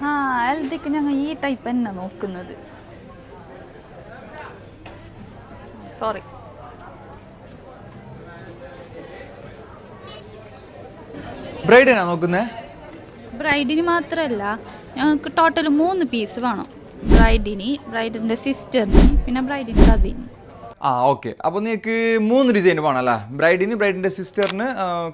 ആ ഹൽദിക്ക് ഞങ്ങൾ ഈ ടൈപ്പ് തന്നെ നോക്കുന്നത്. സോറി. ബ്രൈഡിനാ നോക്കുന്നേ? ബ്രൈഡിന് മാത്രമല്ല, ഞങ്ങൾക്ക് ടോട്ടൽ 3 പീസ് വേണം. ബ്രൈഡിന്, ബ്രൈഡിൻ്റെ സിസ്റ്ററിന്, പിന്നെ ബ്രൈഡിൻ്റെ കസിന്. ഓക്കെ. അപ്പോൾ നിങ്ങൾക്ക് 3 ഡിസൈൻ വേണം അല്ലേ? ബ്രൈഡിന്, ബ്രൈഡിൻ്റെ സിസ്റ്ററിന്,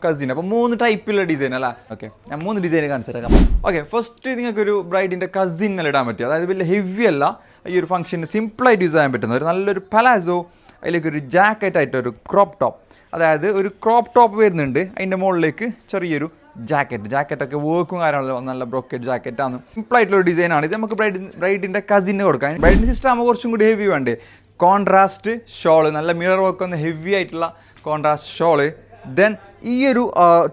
കസിന്. അപ്പോൾ 3 ടൈപ്പിലുള്ള ഡിസൈൻ അല്ലേ? ഓക്കെ, ഞാൻ 3 ഡിസൈൻ കാണിച്ചു തരാം. ഓക്കെ, ഫസ്റ്റ് നിങ്ങൾക്കൊരു ബ്രൈഡിൻ്റെ കസിനെല്ലാം ഇടാൻ പറ്റും. അതായത് വലിയ ഹെവി അല്ല, ഈ ഒരു ഫംഗ്ഷന് സിമ്പിളായിട്ട് യൂസ് ചെയ്യാൻ പറ്റുന്ന ഒരു നല്ലൊരു പലാസോ, അതിലേക്കൊരു ജാക്കറ്റായിട്ടൊരു ക്രോപ്പ് ടോപ്പ്. അതായത് ഒരു ക്രോപ്പ് ടോപ്പ് വരുന്നുണ്ട്, അതിൻ്റെ മുകളിലേക്ക് ചെറിയൊരു ജാക്കറ്റൊക്കെ വർക്കും കാര്യങ്ങളും നല്ല ബ്രോക്കറ്റ് ജാക്കറ്റാണ്. സിമ്പിളായിട്ടുള്ള ഡിസൈനാണ് ഇത്. നമുക്ക് ബ്രൈഡിൻ്റെ കസിന് കൊടുക്കാം. ബ്രൈഡിൻ്റെ സിസ്റ്റർ ആകുമ്പോൾ കുറച്ചും കൂടി ഹെവി വേണ്ടേ. കോൺട്രാസ്റ്റ് ഷോള്, നല്ല മിറർ വർക്ക് വന്ന ഹെവി ആയിട്ടുള്ള കോൺട്രാസ്റ്റ് ഷോള്. ദെൻ ഈ ഒരു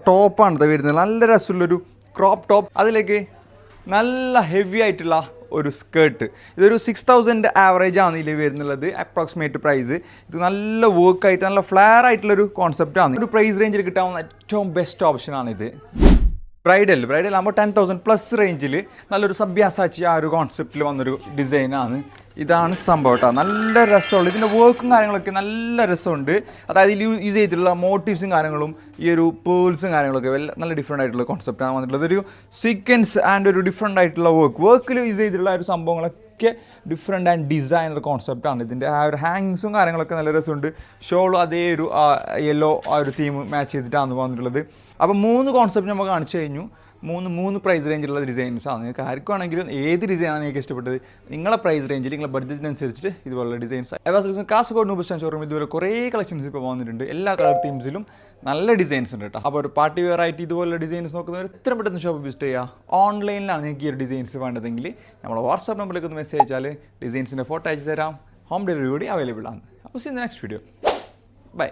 ടോപ്പാണ് വരുന്നത്, നല്ല രസമുള്ളൊരു ക്രോപ്പ് ടോപ്പ്. അതിലേക്ക് നല്ല ഹെവി ആയിട്ടുള്ള ഒരു സ്കേർട്ട്. ഇതൊരു 6000 ആവറേജ് ആണ് ഇതിൽ വരുന്നുള്ളത്, അപ്രോക്സിമേറ്റ് പ്രൈസ്. ഇത് നല്ല വർക്കായിട്ട് നല്ല ഫ്ലെയർ ആയിട്ടുള്ളൊരു കോൺസെപ്റ്റാണ്. ഒരു പ്രൈസ് റേഞ്ചിൽ കിട്ടാവുന്ന ഏറ്റവും ബെസ്റ്റ് ഓപ്ഷനാണിത്. ബ്രൈഡൽ ആകുമ്പോൾ 10,000 പ്ലസ് റേഞ്ചിൽ നല്ലൊരു സബ്യാസാച്ചി ആ ഒരു കോൺസെപ്റ്റിൽ വന്നൊരു ഡിസൈനാണ്. ഇതാണ് സംഭവം കേട്ടോ. നല്ല രസമുള്ള ഇതിൻ്റെ വർക്കും കാര്യങ്ങളൊക്കെ നല്ല രസമുണ്ട്. അതായത് ഇതിൽ യൂസ് ചെയ്തിട്ടുള്ള മോട്ടീവ്സും കാര്യങ്ങളും ഈ ഒരു പേൾസും കാര്യങ്ങളൊക്കെ നല്ല ഡിഫറെൻ്റ് ആയിട്ടുള്ള കോൺസെപ്റ്റാണ് വന്നിട്ടുള്ളത്. ഒരു സീക്വൻസ് ആൻഡ് ഒരു ഡിഫറെൻ്റ് ആയിട്ടുള്ള വർക്കിൽ യൂസ് ചെയ്തിട്ടുള്ള ഒരു സംഭവങ്ങളൊക്കെ ഡിഫറെൻ്റ് ആൻഡ് ഡിസൈനർ കോൺസെപ്റ്റാണ്. ഇതിൻ്റെ ആ ഒരു ഹാങ്ങിങ്സും കാര്യങ്ങളൊക്കെ നല്ല രസമുണ്ട്. ഷോളും അതേ ഒരു യെല്ലോ ആ ഒരു തീം മാച്ച് ചെയ്തിട്ടാണ് വന്നിട്ടുള്ളത്. അപ്പോൾ 3 കോൺസെപ്റ്റ് നമ്മൾ കാണിച്ചു കഴിഞ്ഞു. 3 പ്രൈസ് റേഞ്ചിലുള്ള ഡിസൈൻസാണ്. നിങ്ങൾക്ക് ആർക്കാണെങ്കിലും ഏത് ഡിസൈനാണ് നിങ്ങൾക്ക് ഇഷ്ടപ്പെട്ടത്, നിങ്ങളെ പ്രൈസ് റേഞ്ചിൽ നിങ്ങളുടെ ബഡ്ജറ്റിനനുസരിച്ച് ഇതുപോലുള്ള designs. Kasaragod noob Stan showroom ഇതുപോലെ കുറേ കളക്ഷൻസ് ഇപ്പോൾ വന്നിട്ടുണ്ട്. എല്ലാ കളർ തീംസിലും നല്ല ഡിസൈൻസ് ഉണ്ട് കേട്ടോ. അപ്പോൾ ഒരു പാർട്ടി വെയർ ആയിട്ട് ഇതുപോലുള്ള ഡിസൈൻസ് നോക്കുന്നവർ എത്രയും പെട്ടെന്ന് ഷോപ്പ് വിസിറ്റ് ചെയ്യുക. ഓൺലൈനിലാണ് നിങ്ങൾക്ക് ഈ ഒരു ഡിസൈൻസ് വേണ്ടതെങ്കിൽ നമ്മളെ വാട്സാപ്പ് നമ്പറിലേക്ക് ഒന്ന് മെസ്സേജ് അയച്ചാൽ ഡിസൈൻസിൻ്റെ ഫോട്ടോ അയച്ചു തരാം. ഹോം ഡെലിവറി കൂടി അവൈലബിൾ ആണ്. അപ്പോൾ see in the next video. By.